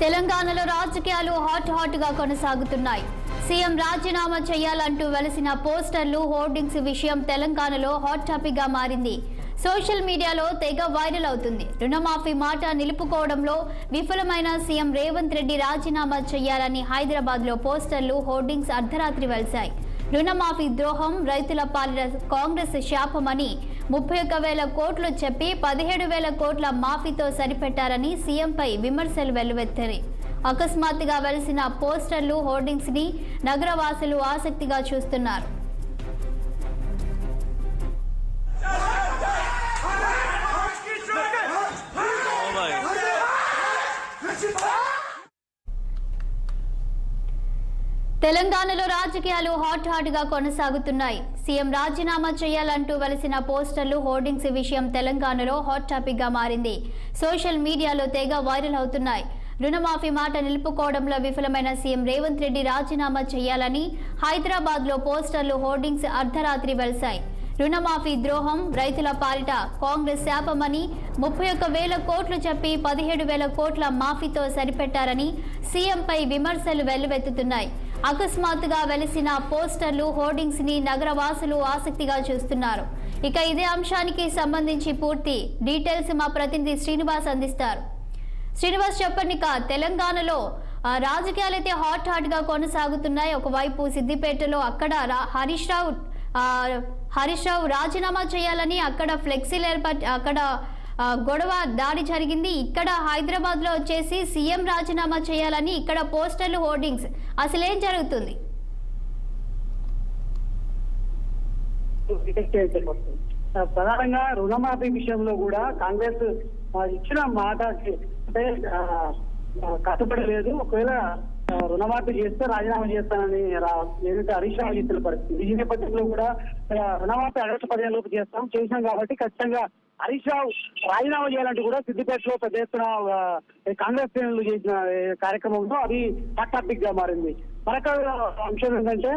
తెలంగాణలో రాజకీయాలు హాట్ గా కొనసాగుతున్నాయి. సీఎం రాజీనామా చేయాలంటూ వెలిసిన పోస్టర్లు, హోర్డింగ్స్ విషయం తెలంగాణలో హాట్ టాపిక్ గా మారింది. సోషల్ మీడియాలో తెగ వైరల్ అవుతుంది. రుణమాఫీ మాట నిలుపుకోవడంలో విఫలమైన సీఎం రేవంత్ రెడ్డి రాజీనామా చేయాలని హైదరాబాద్ లో పోస్టర్లు, హోర్డింగ్స్ అర్ధరాత్రి వెలిశాయి. రుణమాఫీ ద్రోహం, రైతుల పాలిట కాంగ్రెస్ శాపమని 31,000 కోట్లు చెప్పి 17,000 కోట్ల మాఫీతో సరిపెట్టారని సీఎంపై విమర్శలు వెల్లువెత్తాయి. అకస్మాత్తుగా వెలిసిన పోస్టర్లు, హోర్డింగ్స్ ని నగరవాసులు ఆసక్తిగా చూస్తున్నారు. తెలంగాణలో రాజకీయాలు హాట్ గా కొనసాగుతున్నాయి. సీఎం రాజీనామా చేయాలంటూ వెలిసిన పోస్టర్లు, హోర్డింగ్స్ విషయం తెలంగాణలో హాట్ టాపిక్ గా మారింది. సోషల్ మీడియాలో తెగ వైరల్ అవుతున్నాయి. రుణమాఫీ మాట నిలుపుకోవడంలో విఫలమైన సీఎం రేవంత్ రెడ్డి రాజీనామా చేయాలని హైదరాబాద్ లో పోస్టర్లు, హోర్డింగ్స్ అర్ధరాత్రి వెలిశాయి. రుణమాఫీ ద్రోహం, రైతుల పాలిట కాంగ్రెస్ శాపమని 31,000 కోట్లు చెప్పి 17,000 కోట్ల మాఫీతో సరిపెట్టారని సీఎంపై విమర్శలు వెల్లువెత్తుతున్నాయి. అకస్మాత్తుగా వెలిసిన పోస్టర్లు, హోర్డింగ్స్ ని నగరవాసులు ఆసక్తిగా చూస్తున్నారు. ఇక ఇదే అంశానికి సంబంధించి పూర్తి డీటెయిల్స్ మా ప్రతినిధి శ్రీనివాస్ అందిస్తారు. శ్రీనివాస్, చెప్పండి. తెలంగాణలో రాజకీయాలు అయితే హాట్ గా కొనసాగుతున్నాయి. ఒకవైపు సిద్దిపేటలో అక్కడ హరీష్ రావు రాజీనామా చేయాలని అక్కడ ఫ్లెక్సీలు అక్కడ గొడవ, దాడి జరిగింది. ఇక్కడ హైదరాబాద్ లో వచ్చేసి సీఎం రాజీనామా చేయాలని ఇక్కడ పోస్టర్లు, హోర్డింగ్స్, అసలేం జరుగుతుంది? ప్రధానంగా రుణమాఫీ విషయంలో కూడా కాంగ్రెస్ ఇచ్చిన మాట అంటే కట్టుబడి లేదు. ఒకవేళ రుణమాఫీ చేస్తే రాజీనామా చేస్తానని ఏదైతే హరీష్ రావు చెప్పిన పరిస్థితి. ఈ నేపథ్యంలో కూడా రుణమాఫీ ఆగస్టు 15 లోపు చేసినాం కాబట్టి ఖచ్చితంగా హరీష్ రావు రాజీనామా చేయాలంటూ కూడా సిద్దిపేటలో పెద్ద ఎత్తున కాంగ్రెస్ శ్రేణులు చేసిన కార్యక్రమంలో అది హాట్ టాపిక్ గా మారింది. మరొక అంశం ఏంటంటే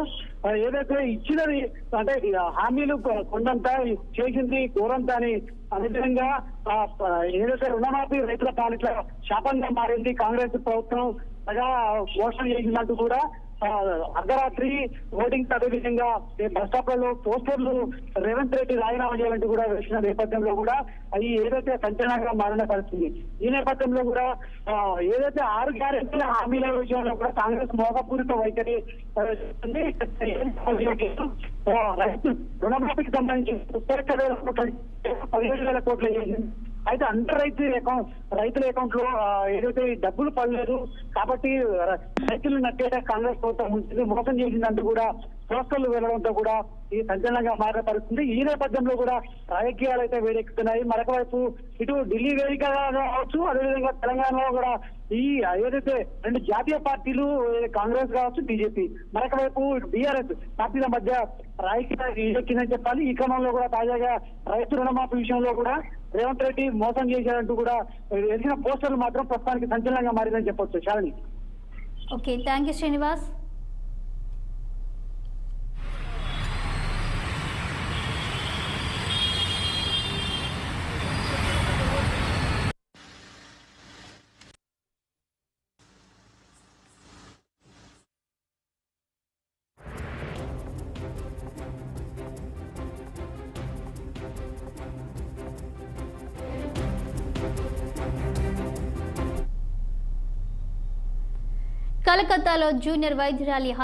ఏదైతే ఇచ్చినది అంటే హామీలు కొండంతా చేసింది కోరంతా అని అదేవిధంగా ఏదైతే రుణమాఫీ రైతుల పాలిట శాపంగా మారింది కాంగ్రెస్ ప్రభుత్వం, ప్రజా మోసం చేసినట్టు కూడా అర్ధరాత్రి ఓటింగ్స్, అదేవిధంగా బస్ స్టాప్లలో పోస్టర్లు రేవంత్ రెడ్డి రాజీనామా చేయాలంటూ కూడా వేసిన నేపథ్యంలో కూడా అవి ఏదైతే సంచలనంగా మారిన పరిస్థితి. ఈ నేపథ్యంలో కూడా ఏదైతే 6 గ్యారెంటీల హామీల విషయంలో కూడా కాంగ్రెస్ మోసపూరిత వైఖరి రైతు రుణమాఫీకి సంబంధించి 17,000 కోట్లు చేసింది. అయితే అండర్ రైతుల అకౌంట్ లో ఏదైతే డబ్బులు పడలేదు కాబట్టి రైతులు నట్టేట కాంగ్రెస్ ప్రభుత్వం ఉంటుంది, మోసం చేసిందంటూ కూడా పోస్టర్లు వెళ్ళడంతో కూడా ఈ సంచలనంగా మారిన పరిస్థితి. ఈ నేపథ్యంలో కూడా రాజకీయాలు అయితే వేడెక్కుతున్నాయి. మరొక వైపు ఇటు ఢిల్లీ వేదికగా కావచ్చు, అదేవిధంగా తెలంగాణలో కూడా ఈ ఏదైతే 2 జాతీయ పార్టీలు కాంగ్రెస్ కావచ్చు, బీజేపీ, మరొక వైపు బీఆర్ఎస్ పార్టీల మధ్య రాజకీయాలు వేడెక్కిందని చెప్పాలి. ఈ క్రమంలో కూడా తాజాగా రైతు రుణమాఫీ విషయంలో కూడా రేవంత్ రెడ్డి మోసం చేశారంటూ కూడా వేసిన పోస్టర్లు మాత్రం ప్రస్తుతానికి సంచలనంగా మారిందని చెప్పొచ్చు. Shalini. Okay, thank you Srinivas. కలకత్తాలో జూనియర్ వైద్యురాలి